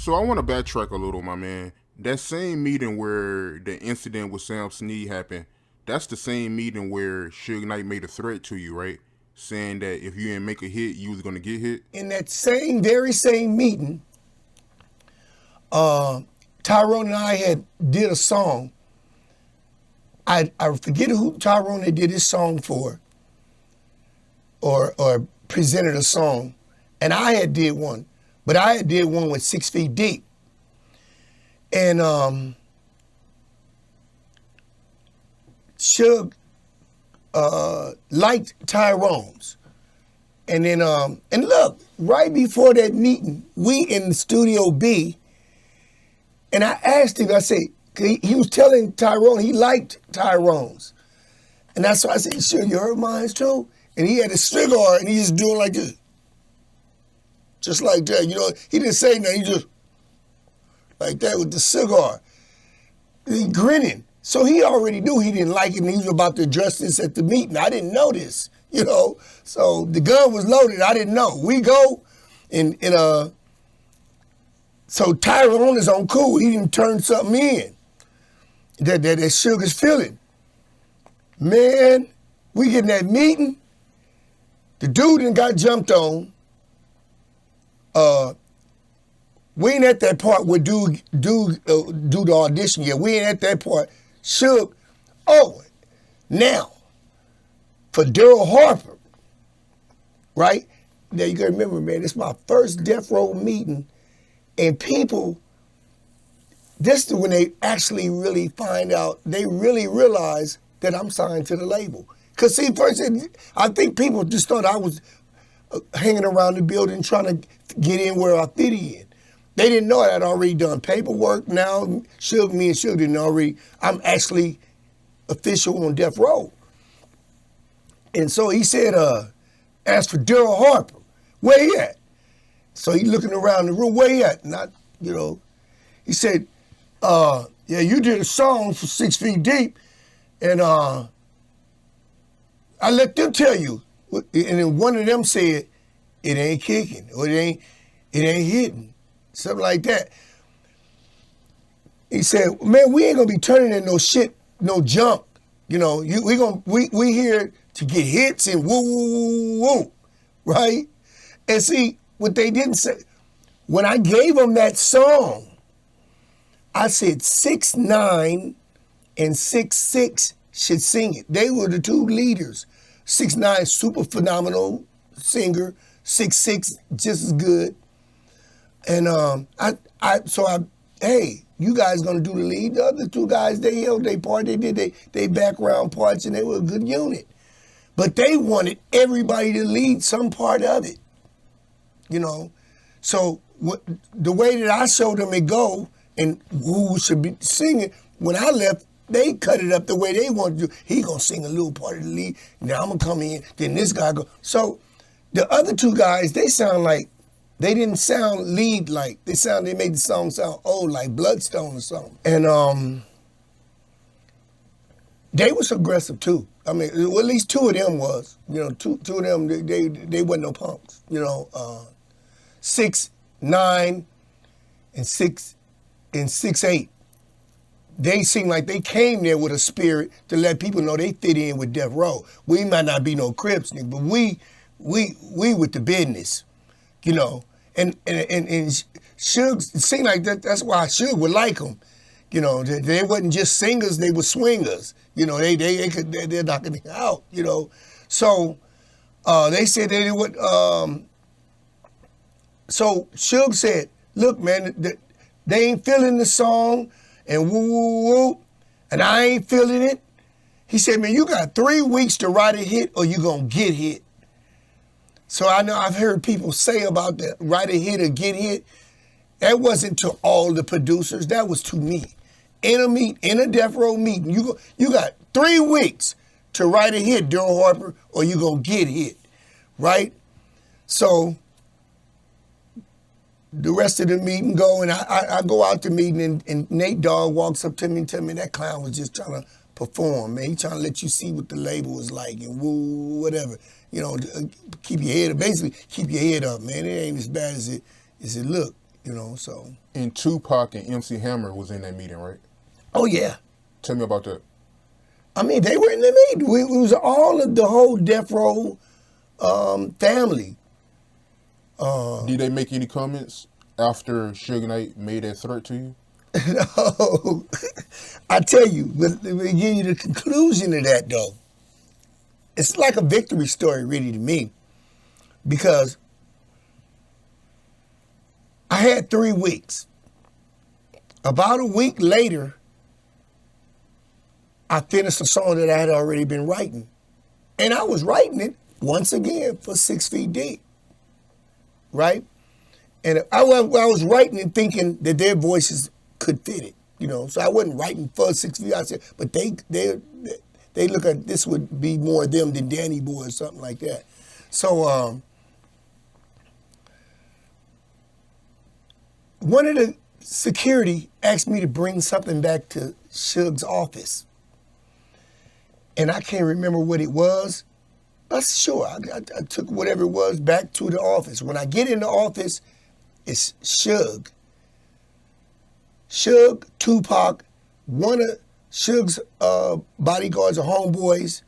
So I want to backtrack a little, my man. That same meeting where the incident with Sam Snead happened, that's the same meeting where Suge Knight made a threat to you, right? Saying that if you didn't make a hit, you was gonna get hit. In that very same meeting, Tyrone and I had did a song. I forget who Tyrone had did his song for, or presented a song, and I had did one, but I had did one with 6 Feet Deep, and Suge liked Tyrone's, and then and look, right before that meeting, we in the Studio B, and I asked him, I said, he was telling Tyrone he liked Tyrone's, and that's why I said, sure, you heard mine too? And he had a cigar, and he just doing like this. Just like that, you know, he didn't say nothing, he just, like that with the cigar. He grinning. So he already knew he didn't like it, and he was about to address this at the meeting. I didn't know this, you know. So the gun was loaded, I didn't know. We go, and so Tyrone is on cool, he didn't turn something in that Sugar's feeling. Man, we get in that meeting, the dude done got jumped on. We ain't at that part where do the audition yet. We ain't at that part. Suge, oh, now, for Darryl Harper, right? Now you gotta remember, man, it's my first Death Row meeting, and people, this is when they actually really find out, they really realize that I'm signed to the label. Cause see, first, I think people just thought I was hanging around the building trying to get in where I fit in. They didn't know I'd already done paperwork. Now, me and Suge didn't already, I'm actually official on Death Row. And so he said, asked for Darryl Harper, where he at? So he looking around the room, where he at? Not, you know, he said, yeah, you did a song for 6 Feet Deep, and I let them tell you. And then one of them said, it ain't kicking, or it ain't hitting, something like that. He said, man, we ain't gonna be turning in no shit, no junk. You know, we here to get hits and woo, woo, woo, woo, right? And see, what they didn't say, when I gave them that song, I said 6'9" and 6'6" should sing it. They were the two leaders. 6'9", super phenomenal singer. 6'6", just as good. And hey, you guys gonna do the lead. The other two guys, they held their part. They did they background parts, and they were a good unit. But they wanted everybody to lead some part of it, you know. So the way that I showed them it go and who should be singing, when I left, they cut it up the way they wanted to do. He gonna sing a little part of the lead. Now I'm gonna come in. Then this guy go. So the other two guys, they sound like, they didn't sound lead like. They made the song sound old, like Bloodstone or something. And they was aggressive too. I mean, well, at least two of them was. You know, two of them, they wasn't no punks. You know, 6'9" and 6'8". They seem like they came there with a spirit to let people know they fit in with Death Row. We might not be no Crips, nigga, but we with the business, you know. And Suge, it seemed like that's why Suge would like them. You know, they wasn't just singers, they were swingers. You know, they're knocking it out, you know. So they said they would, so Suge said, look, man, they ain't feeling the song, and woo, woo, woo, and I ain't feeling it. He said, man, you got 3 weeks to write a hit or you gonna get hit. So I know I've heard people say about that, write a hit or get hit. That wasn't to all the producers, that was to me. In a Death Row meeting, you got 3 weeks to write a hit, Darryl Harper, or you gonna get hit, right? So the rest of the meeting go, and I go out the meeting, and Nate Dogg walks up to me and tells me that clown was just trying to perform, man. He trying to let you see what the label was like and woo, whatever. You know, keep your head up. Basically, keep your head up, man. It ain't as bad as it look. So. And Tupac and MC Hammer was in that meeting, right? Oh, yeah. Tell me about that. I mean, they were in the meeting. We was all of the whole Death Row family. Did they make any comments after Suge Knight made that threat to you? No. I tell you, let me give you the conclusion of that, though. It's like a victory story, really, to me. Because I had 3 weeks. About a week later, I finished a song that I had already been writing. And I was writing it, once again, for 6 Feet Deep. Right? And I was writing it thinking that their voices could fit it. So I wasn't writing for 6 Feet. I said, but they look at this would be more them than Danny Boy or something like that. So one of the security asked me to bring something back to Suge's office. And I can't remember what it was. But sure, I took whatever it was back to the office. When I get in the office, it's Suge, Tupac, one of Suge's bodyguards or homeboys,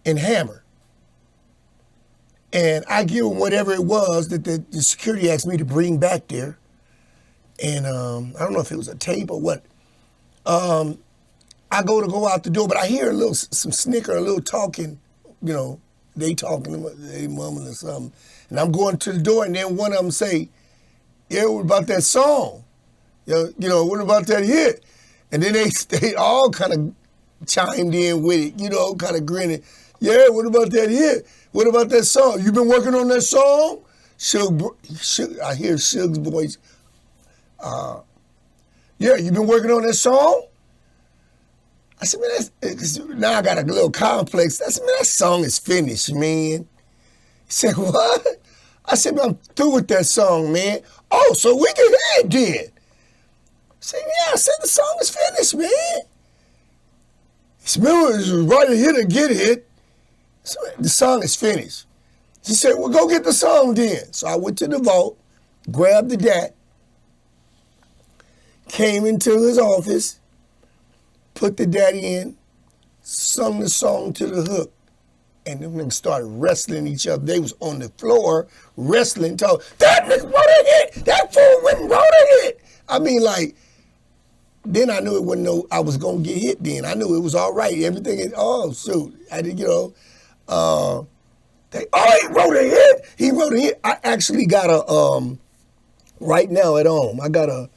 and Hammer. And I give him whatever it was that the security asked me to bring back there. And I don't know if it was a tape or what. I go out the door, but I hear some snicker, a little talking, they talking, they mumbling or something. And I'm going to the door, and then one of them say, yeah, what about that song? What about that hit? And then they all kind of chimed in with it, kind of grinning. Yeah, what about that hit? What about that song? You been working on that song? I hear Suge's voice. Yeah, you been working on that song? I said, man, now I got a little complex. I said, man, that song is finished, man. He said, what? I said, man, I'm through with that song, man. Oh, so we can hear it then. I said, yeah, I said the song is finished, man. He said, man, it's right to hit or get hit. So the song is finished. She said, well, go get the song then. So I went to the vault, grabbed the DAT, came into his office, put the DAT in, sung the song to the hook, and them niggas started wrestling each other. They was on the floor wrestling, told, that nigga wrote a hit, that fool went and wrote a hit. I mean, like, then I knew it wasn't I was gonna get hit then. I knew it was all right. Everything, shoot. I did, he wrote a hit. He wrote a hit. I actually got right now at home, I got a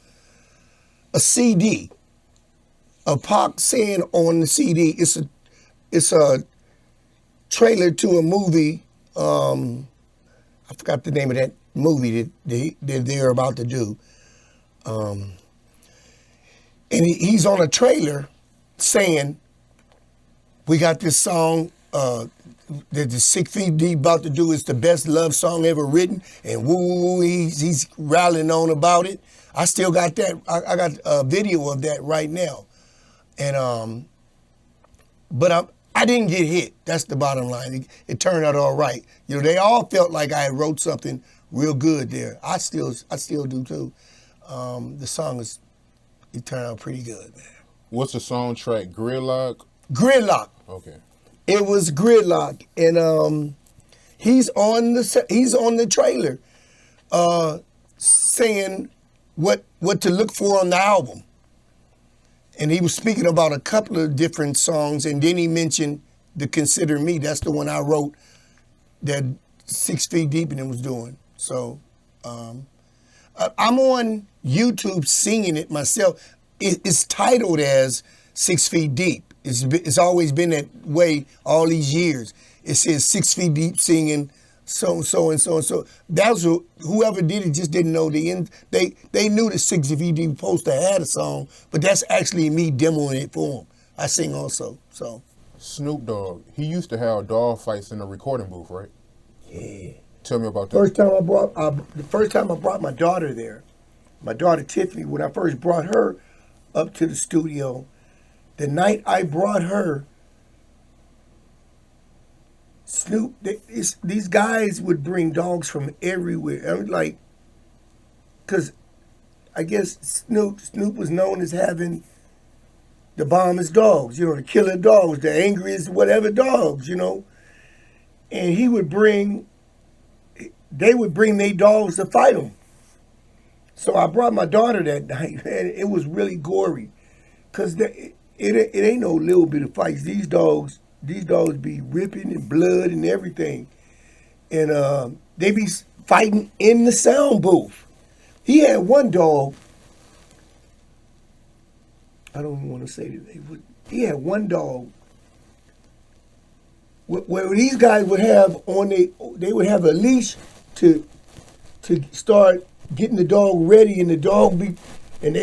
CD. A Pac saying on the CD, it's a trailer to a movie. I forgot the name of that movie that they're about to do. And he's on a trailer saying, we got this song that the 6 Feet Deep about to do. It's the best love song ever written. And woo, he's rallying on about it. I still got that. I got a video of that right now. And but I didn't get hit. That's the bottom line. It turned out all right. They all felt like I wrote something real good there. I still do too. The song it turned out pretty good, man. What's the song track? Gridlock? Gridlock. Okay. It was Gridlock, and he's on the trailer, saying what to look for on the album. And he was speaking about a couple of different songs, and then he mentioned the Consider Me. That's the one I wrote that 6 Feet Deep and it was doing. So I'm on YouTube singing it myself. It's titled as 6 Feet Deep. It's always been that way all these years. It says 6 Feet Deep singing so and so and so and so. That's whoever did it just didn't know the end. They knew that 6 Feet Deep supposed to had a song, but that's actually me demoing it for them. I sing also. So Snoop Dogg, he used to have dog fights in the recording booth, right? Yeah. Tell me about that. The first time I brought my daughter there, my daughter Tiffany, when I first brought her up to the studio, the night I brought her, Snoop, these guys would bring dogs from everywhere. I mean, like, because I guess Snoop was known as having the bombest dogs, the killer dogs, the angriest whatever dogs, and they would bring their dogs to fight them. So I brought my daughter that night, and it was really gory, cause it ain't no little bit of fights. These dogs be ripping and blood and everything, and they be fighting in the sound booth. He had one dog. I don't even want to say that. He had one dog where these guys would have they would have a leash to start getting the dog ready, and they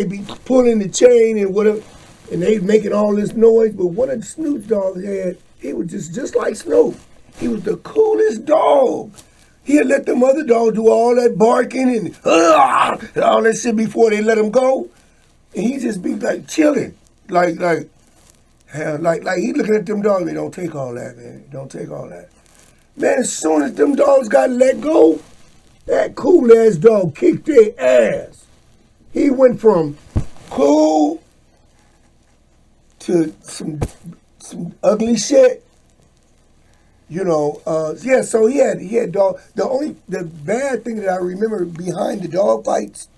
be pulling the chain and whatever, and they making all this noise. But one of the Snoop's dogs he was just like Snoop. He was the coolest dog. He'd let them other dogs do all that barking and all that shit before they let him go. And he just be like chilling, like he looking at them dogs. Man, don't take all that, man. Don't take all that, man. As soon as them dogs got let go, that cool ass dog kicked their ass. He went from cool to some ugly shit. Yeah. So he had dog. The bad thing that I remember behind the dog fights,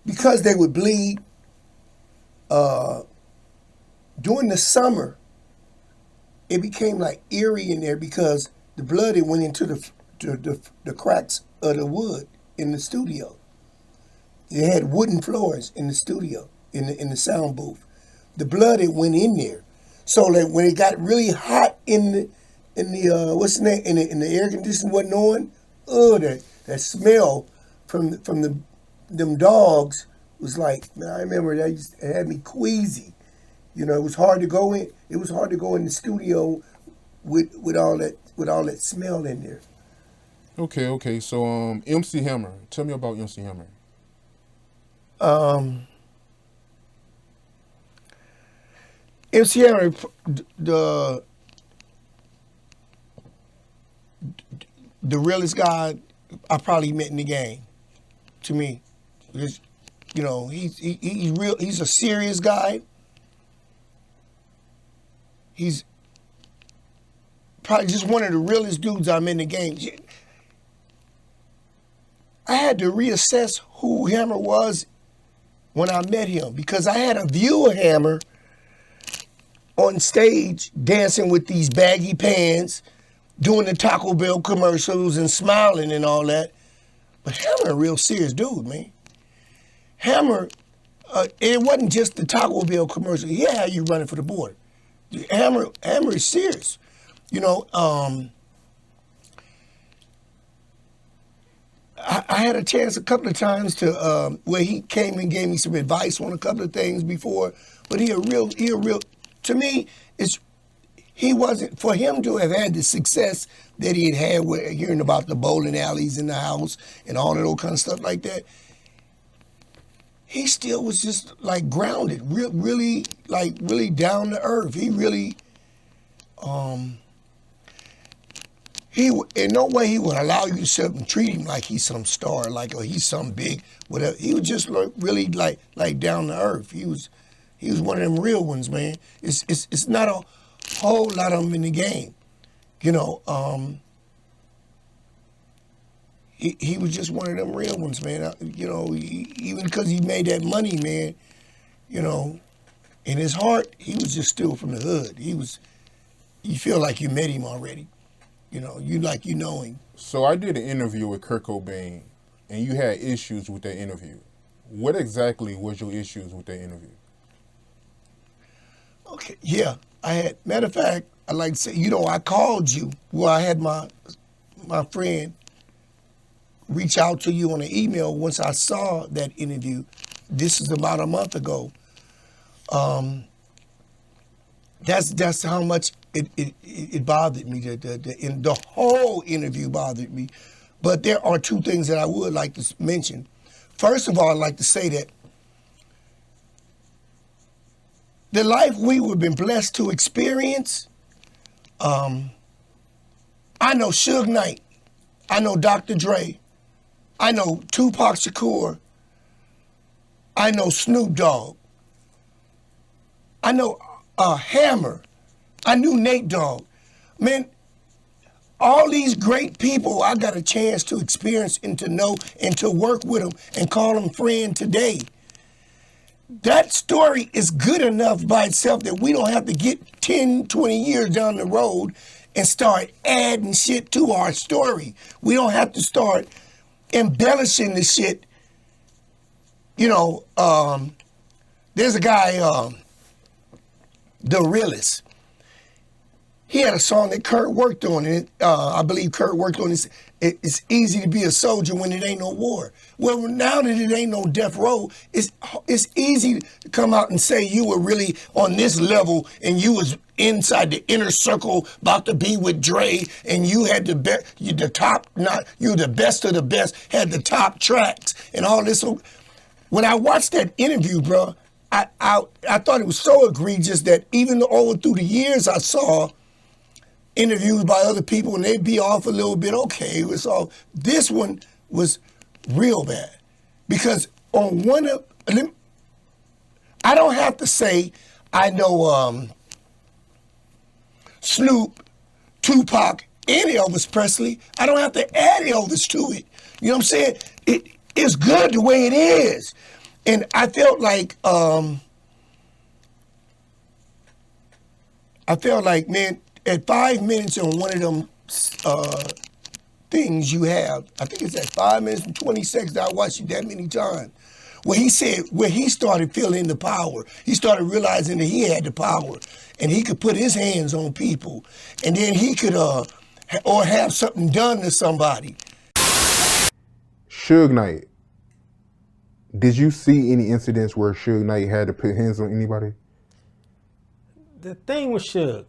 because they would bleed during the summer, it became like eerie in there because the blood it went into the cracks of the wood in the studio. They had wooden floors in the studio, in the sound booth. The blood it went in there, so that when it got really hot in the what's the name, in the air conditioning wasn't on, that smell from them dogs was like, man, I remember it had me queasy. It was hard to go in. It was hard to go in the studio with all that smell in there. Okay. So, MC Hammer. Tell me about MC Hammer. MC Hammer, the realest guy I probably met in the game, to me. He's real. He's a serious guy. He's probably just one of the realest dudes I'm in the game. I had to reassess who Hammer was when I met him, because I had a view of Hammer on stage dancing with these baggy pants, doing the Taco Bell commercials and smiling and all that. But Hammer a real serious dude, man. Hammer, it wasn't just the Taco Bell commercial. Yeah, you running for the border. Hammer is serious. I had a chance a couple of times to where he came and gave me some advice on a couple of things before. But he a real. To me, he wasn't, for him to have had the success that he had with hearing about the bowling alleys in the house and all of those kind of stuff like that. He still was just like grounded, really down to earth. He really, he in no way he would allow you to sit up and treat him like he's some star, or he's some big whatever. He was just really like down to earth. He was one of them real ones, man. It's not a whole lot of them in the game, He was just one of them real ones, man. Even because he made that money, man, in his heart, he was just still from the hood. You feel like you met him already. You know him. So I did an interview with Kurt Cobain, and you had issues with that interview. What exactly was your issues with that interview? Okay, yeah. I had, matter of fact, I'd like to say, I called you. Well, I had my friend reach out to you on an email once I saw that interview. This is about a month ago. That's how much it bothered me. The whole interview bothered me. But there are two things that I would like to mention. First of all, I'd like to say that the life we have been blessed to experience, I know Suge Knight, I know Dr. Dre, I know Tupac Shakur. I know Snoop Dogg. I know Hammer. I knew Nate Dogg. Man, all these great people I got a chance to experience and to know and to work with them and call them friend today. That story is good enough by itself that we don't have to get 10, 20 years down the road and start adding shit to our story. We don't have to start embellishing the shit. You know, there's a guy, The Realist. He had a song that Kirk worked on, and I believe Kirk worked on this. It's easy to be a soldier when it ain't no war. Well, now that it ain't no death row, it's easy to come out and say you were really on this level and you was inside the inner circle about to be with Dre, and you had the best of the best, had the top tracks and all this. When I watched that interview, bro, I thought it was so egregious that even over through the years I saw interviews by other people and they'd be off a little bit, okay, it was all. This one was real bad. Because on one of, I don't have to say I know Snoop, Tupac, and Elvis Presley. I don't have to add Elvis to it. You know what I'm saying? It's good the way it is. And I felt like, man, at 5 minutes on one of them things you have, I think it's at 5 minutes and 20 seconds, I watched it that many times, where he said, where he started feeling the power. He started realizing that he had the power and he could put his hands on people and then he could, or have something done to somebody. Suge Knight. Did you see any incidents where Suge Knight had to put hands on anybody? The thing with Suge,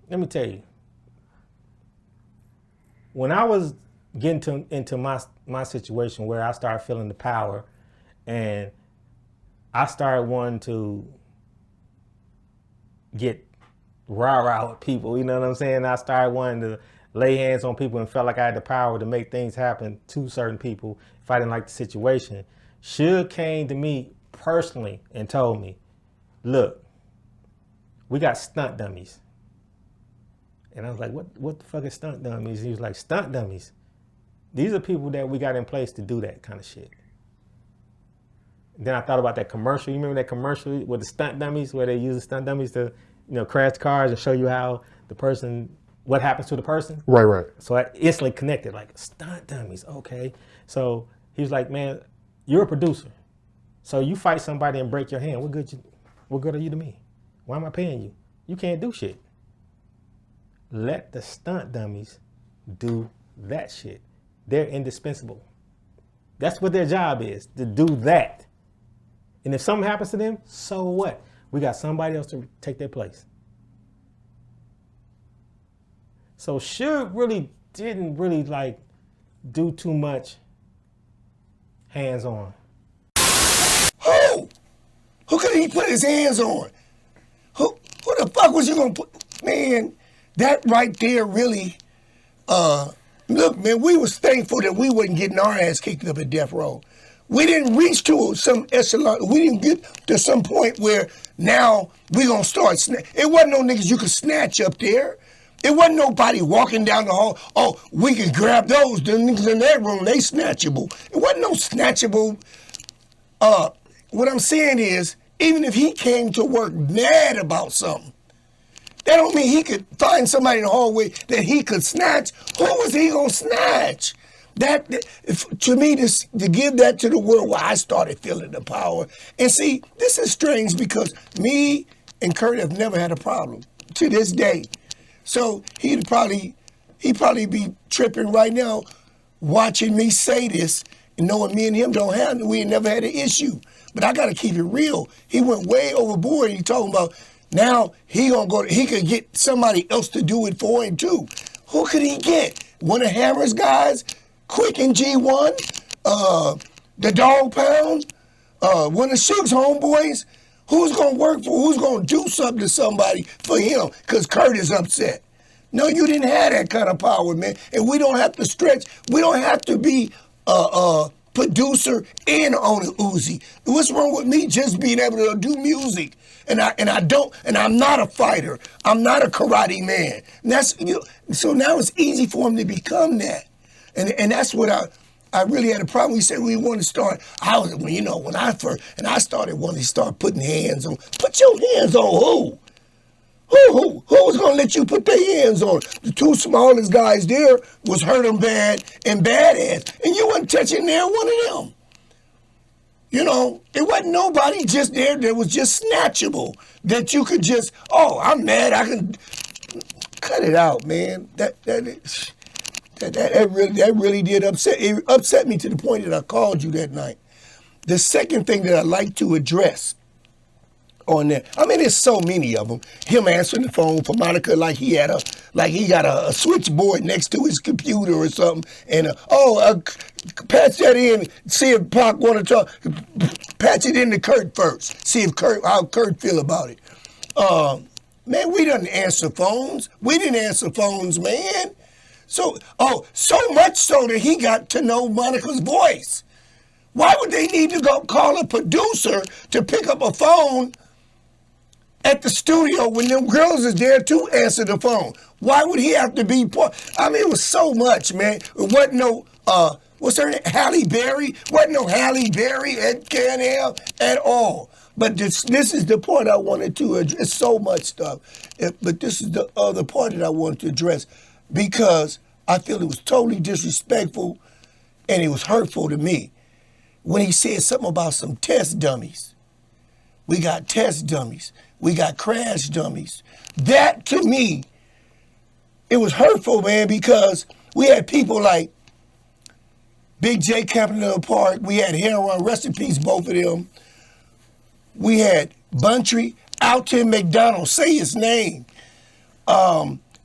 let me tell you, when I was getting into my situation where I started feeling the power and I started wanting to get rah-rah with people, you know what I'm saying? I started wanting to lay hands on people and felt like I had the power to make things happen to certain people if I didn't like the situation. Suge came to me personally and told me, look, we got stunt dummies. And I was like, what the fuck is stunt dummies? He was like, stunt dummies. These are people that we got in place to do that kind of shit. And then I thought about that commercial. You remember that commercial with the stunt dummies where they use the stunt dummies to, crash cars and show you how the person, what happens to the person? Right. So I instantly connected, like, stunt dummies, okay. So he was like, man, you're a producer. So you fight somebody and break your hand. What good are you to me? Why am I paying you? You can't do shit. Let the stunt dummies do that shit. They're indispensable. That's what their job is, to do that. And if something happens to them, so what? We got somebody else to take their place. So Suge really didn't do too much hands-on. Who could he put his hands on? Who the fuck was you gonna put? Man, that right there really, look, man, we was thankful that we wasn't getting our ass kicked up at death row. We didn't reach to some echelon. We didn't get to some point where now we gonna start, it wasn't no niggas you could snatch up there. It wasn't nobody walking down the hall, oh, we can grab those, the niggas in that room, they snatchable. It wasn't no snatchable. What I'm saying is, even if he came to work mad about something, that don't mean he could find somebody in the hallway that he could snatch. Who was he gonna snatch? To me, to give that to the world where I started feeling the power. And see, this is strange because me and Kurt have never had a problem to this day. So he'd probably be tripping right now watching me say this and knowing me and him we ain't never had an issue. But I gotta keep it real. He went way overboard and he talking about now he could get somebody else to do it for him too. Who could he get? One of Hammer's guys, Quick and G1, the Dog Pound, one of Suge's homeboys. Who's gonna do something to somebody for him because Kurt is upset? No, you didn't have that kind of power, man. And we don't have to stretch. We don't have to be producer and on the Uzi. What's wrong with me just being able to do music? And I'm not a fighter. I'm not a karate man. And that's, so now it's easy for him to become that. And that's what I really had a problem. We said we want to start. When I started wanting to start putting hands on. Put your hands on who? Who was gonna let you put their hands on? The two smallest guys there was hurt 'em bad and badass, and you wasn't touching there one of them. It wasn't nobody just there that was just snatchable that you could just. Oh, I'm mad. I can cut it out, man. That really did upset. It upset me to the point that I called you that night. The second thing that I like to address on there, there's so many of them. Him answering the phone for Monica like he got a switchboard next to his computer or something, and patch that in. See if Pac want to talk. Patch it into Kirk first. See if how Kirk feel about it. Man, we didn't answer phones. We didn't answer phones, man. So much so that he got to know Monica's voice. Why would they need to go call a producer to pick up a phone at the studio when them girls is there to answer the phone? Why would he have to be it was so much, man. It wasn't no, what's her name? Halle Berry? Wasn't no Halle Berry at KNL at all. But this is the point I wanted to address. It's so much stuff. But this is the other part that I wanted to address because I feel it was totally disrespectful and it was hurtful to me when he said something about some test dummies. We got test dummies. We got crash dummies. That, to me, it was hurtful, man, because we had people like Big J camping in the park. We had Heron, rest in peace, both of them. We had Buntry, Alton McDonald, say his name.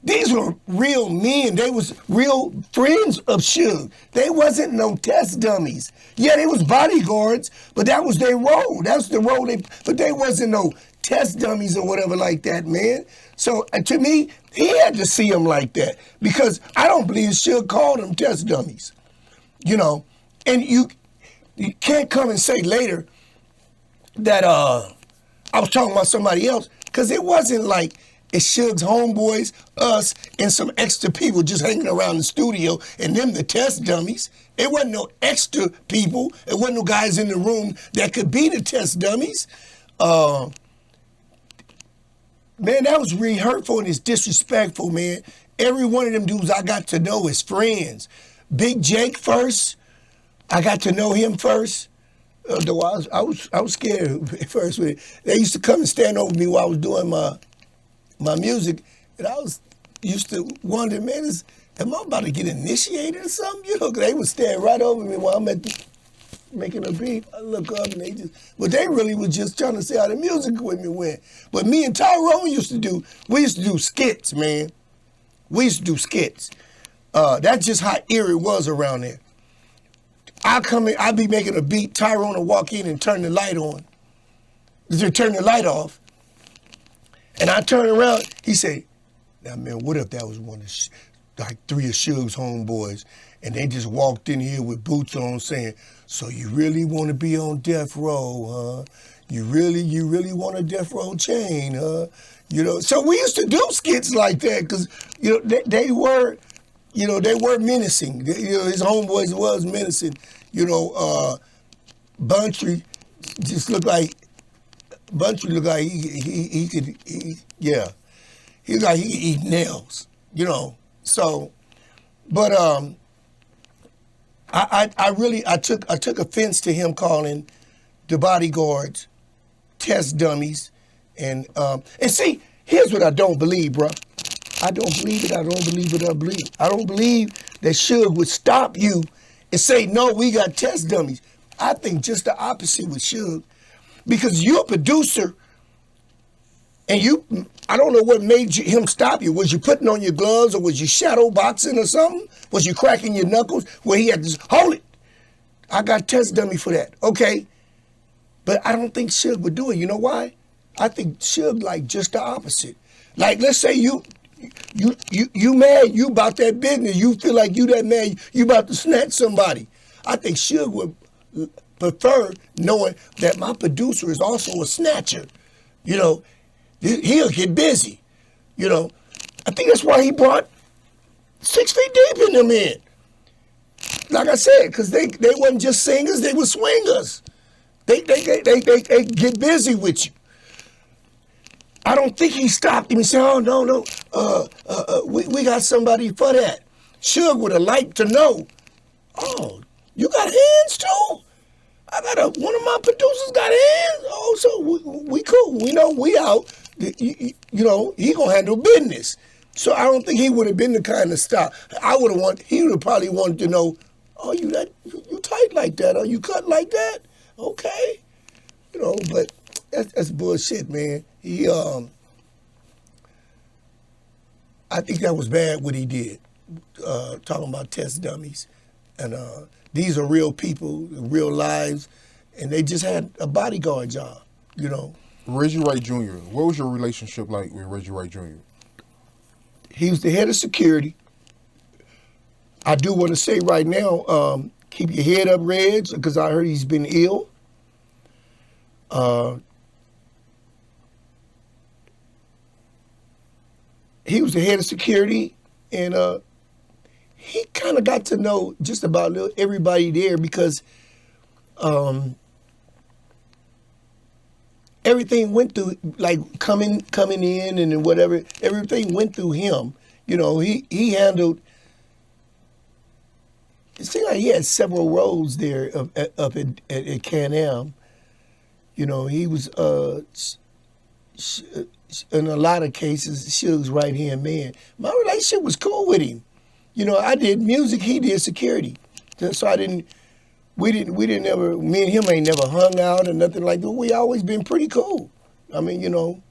These were real men. They was real friends of Suge. They wasn't no test dummies. Yeah, they was bodyguards, but that was their role. That's the role but they wasn't no test dummies or whatever like that, man. So to me, he had to see them like that because I don't believe Suge called them test dummies. And you can't come and say later that I was talking about somebody else because it wasn't like it's Suge's homeboys, us, and some extra people just hanging around the studio, and them the test dummies. It wasn't no extra people. It wasn't no guys in the room that could be the test dummies. Man, that was really hurtful and it's disrespectful, man. Every one of them dudes I got to know as friends. Big Jake first, I got to know him first. Though I was scared at first. They used to come and stand over me while I was doing my music, and I used to wonder, man, am I about to get initiated or something? They would stand right over me while I'm making a beat. I look up and but they really was just trying to see how the music with me went. But me and Tyrone used to do skits, man. We used to do skits. That's just how eerie it was around there. I come in, I be making a beat, Tyrone will walk in and turn the light on. Turn the light off. And I turn around, he say, now man, what if that was one of like three of Suge's homeboys and they just walked in here with boots on saying, so you really want to be on death row, huh? You really want a death row chain, huh? So we used to do skits like that because, they were menacing. His homeboys was menacing. Buntry just looked like he could eat nails, So, but I took offense to him calling the bodyguards test dummies, and see, here's what I don't believe, bro. I don't believe it. I don't believe it. I don't believe that Suge would stop you and say, no, we got test dummies. I think just the opposite with Suge. Because you're a producer, and I don't know what made him stop you. Was you putting on your gloves, or was you shadow boxing or something? Was you cracking your knuckles where he had to hold it? I got test dummy for that. Okay. But I don't think Suge would do it. You know why? I think Suge like just the opposite. Like, let's say you mad, you about that business. You feel like you that mad, you about to snatch somebody. I think Suge would prefer knowing that my producer is also a snatcher. You know, he'll get busy. You know, I think that's why he brought 6 Feet Deep in them in. Like I said, because they wasn't just singers, they were swingers. They get busy with you. I don't think he stopped him and said, oh, no, we got somebody for that. Suge would have liked to know, oh, you got hands too? I got one of my producers got hands. Oh, so we cool. We know we out. You know, he gonna handle business. So I don't think he would have been the kind of stop. He would have probably wanted to know, oh, you tight like that? Or you cut like that? Okay. You know, but that's bullshit, man. I think that was bad what he did, talking about test dummies. And these are real people, real lives, and they just had a bodyguard job, you know. Reggie Wright Jr., what was your relationship like with Reggie Wright Jr.? He was the head of security. I do want to say right now, keep your head up, Reg, because I heard he's been ill. He was the head of security, and he kind of got to know just about everybody there because everything went through, like coming in and then whatever, everything went through him. You know, he handled, it seemed like he had several roles there up at Can-Am. You know, he was, in a lot of cases, Suge's right-hand man. My relationship was cool with him. You know, I did music, he did security. So we didn't ever, me and him ain't never hung out or nothing like that. We always been pretty cool. I mean, you know,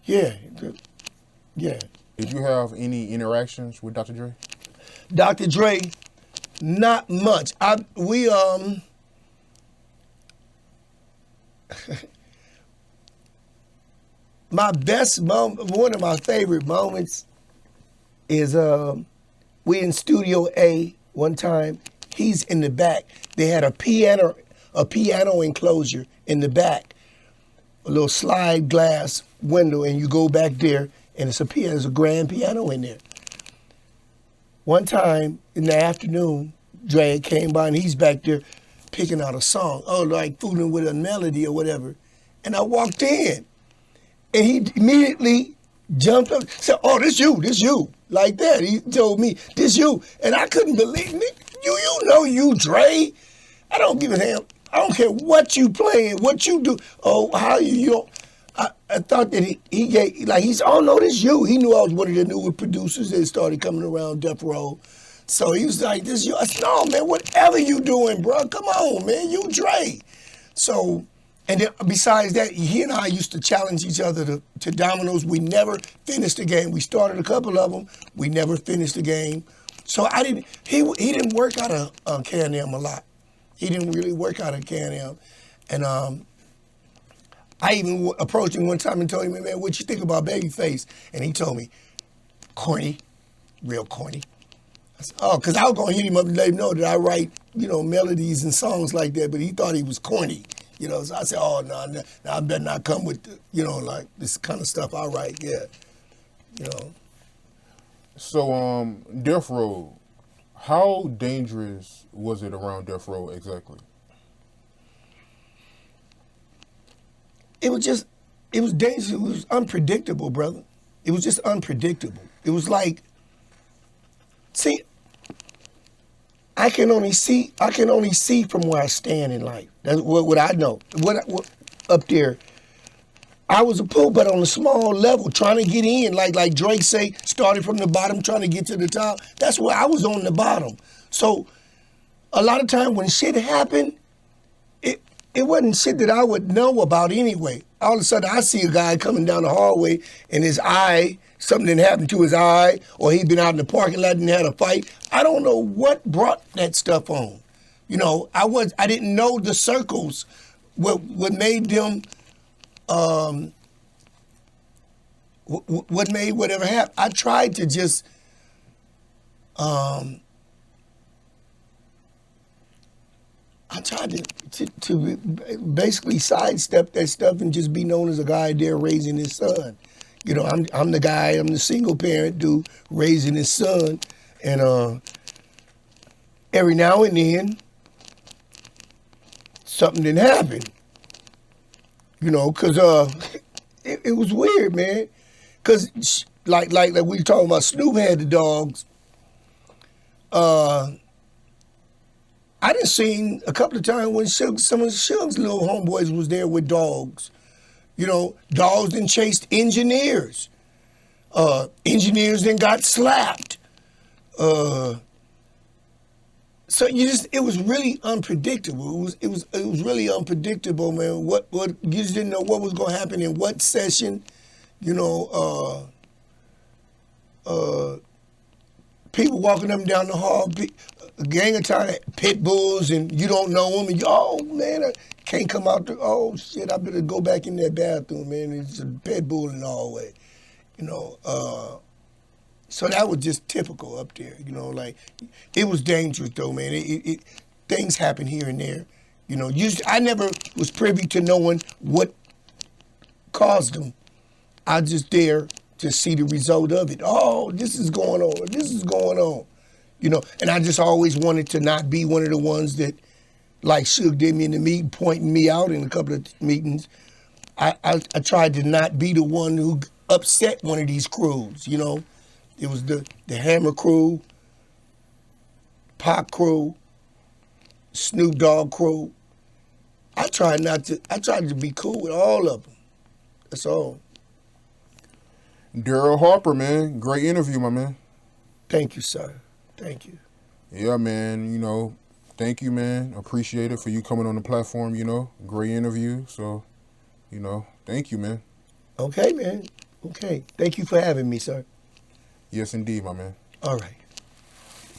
yeah. Did you have any interactions with Dr. Dre? Dr. Dre, not much. My best moment, one of my favorite moments is we in Studio A one time. He's in the back. They had a piano enclosure in the back, a little slide glass window, and you go back there, and it's a piano. There's a grand piano in there. One time in the afternoon, Dre came by, and he's back there picking out a song, like fooling with a melody or whatever. And I walked in, and he immediately jumped up, said, "Oh, this you," like that. He told me, "This you," and I couldn't believe me. You know you, Dre. I don't give a damn. I don't care what you playing, what you do. Oh, how you don't. I thought that he gave, like, oh no, this you. He knew I was one of the newer producers that started coming around Death Row. So he was like, this you. I said, no, man, whatever you doing, bro, come on, man, you Dre. So, and then besides that, he and I used to challenge each other to dominoes. We never finished the game. We started a couple of them. We never finished the game. So he didn't work out of Can-Am a lot. He didn't really work out of Can-Am. And I even approached him one time and told him, man, what you think about Babyface? And he told me, corny, real corny. I said, oh, because I was going to hit him up and let him know that I write, melodies and songs like that, but he thought he was corny. So I said, oh, no, I better not come with, like this kind of stuff I write, yeah. So, Death Row, how dangerous was it around Death Row exactly? It was dangerous. It was unpredictable, brother. It was just unpredictable. It was like, see, I can only see from where I stand in life. That's what I know. What up there, I was a pool, but on a small level, trying to get in, like Drake say, started from the bottom, trying to get to the top. That's where I was, on the bottom. So a lot of time when shit happened, it wasn't shit that I would know about anyway. All of a sudden, I see a guy coming down the hallway, and his eye, something didn't happen to his eye, or he'd been out in the parking lot and had a fight. I don't know what brought that stuff on. I didn't know the circles, what made them, what made whatever happen. I tried to just I tried to basically sidestep that stuff and just be known as a guy there raising his son. You know, I'm the guy, I'm the single parent dude raising his son. And every now and then, something didn't happen. You know, because it was weird, man. Because, like we were talking about, Snoop had the dogs. I done seen a couple of times when some of Suge's little homeboys was there with dogs. You know, dogs done chased engineers. Engineers then got slapped. So it was really unpredictable. It was really unpredictable, man. What you just didn't know what was gonna happen in what session. You know, people walking up and down the hall, a gang of tiny pit bulls, and you don't know them, and oh man, I can't come out there. Oh shit, I better go back in that bathroom, man. It's a pit bull in the hallway, you know. So that was just typical up there, you know. Like it was dangerous though, man. Things happen here and there, you know. I never was privy to knowing what caused them. I was just there to see the result of it. Oh, this is going on. This is going on. You know, and I just always wanted to not be one of the ones that, like Suge did me in the meeting, pointing me out in a couple of meetings. I tried to not be the one who upset one of these crews, you know. It was the Hammer crew, Pac crew, Snoop Dogg crew. I tried to be cool with all of them. That's all. Darryl Harper, man, great interview, my man. Thank you, sir. Thank you. Yeah, man, you know, thank you, man. Appreciate it for you coming on the platform, you know. Great interview. So, you know, thank you, man. Okay, man. Okay. Thank you for having me, sir. Yes, indeed, my man. All right.